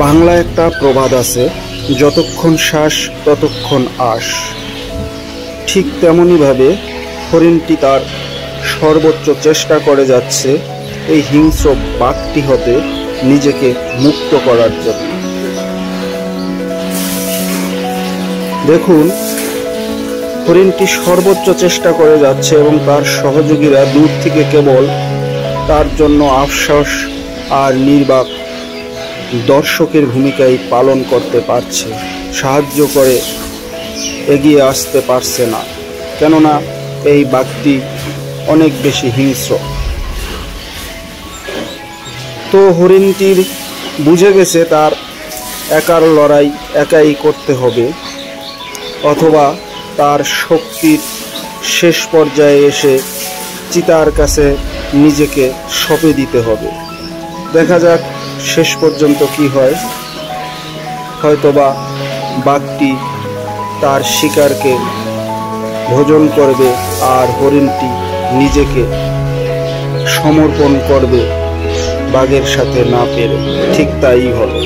বাংলায় একটা প্রবাদ আছে, যতক্ষণ শ্বাস ততক্ষণ আশ। ঠিক তেমনইভাবে হরিণটি তার সর্বোচ্চ চেষ্টা করে যাচ্ছে এই হিংস্র বাঘটি হতে নিজেকে মুক্ত করার জন্য। দেখুন, হরিণটি সর্বোচ্চ চেষ্টা করে যাচ্ছে এবং তার সহযোগীরা দূর থেকে কেবল তার জন্য আফসোস আর নির্বাক দর্শকের ভূমিকাই পালন করতে পারছে, সাহায্য করে এগিয়ে আসতে পারছে না, কেননা এই বাঘটি অনেক বেশি হিংস্র। তো হরিণটির বুঝে গেছে তার একার লড়াই একাই করতে হবে, অথবা তার শক্তির শেষ পর্যায়ে এসে চিতার কাছে নিজেকে সঁপে দিতে হবে। দেখা যাক শেষ পর্যন্ত কি হয়। হয়তোবা বাঘটি তার শিকারকে ভোজন করবে আর হরিণটি নিজেকে সমর্পণ করবে বাঘের সাথে না পেরে। ঠিক তাই হলো।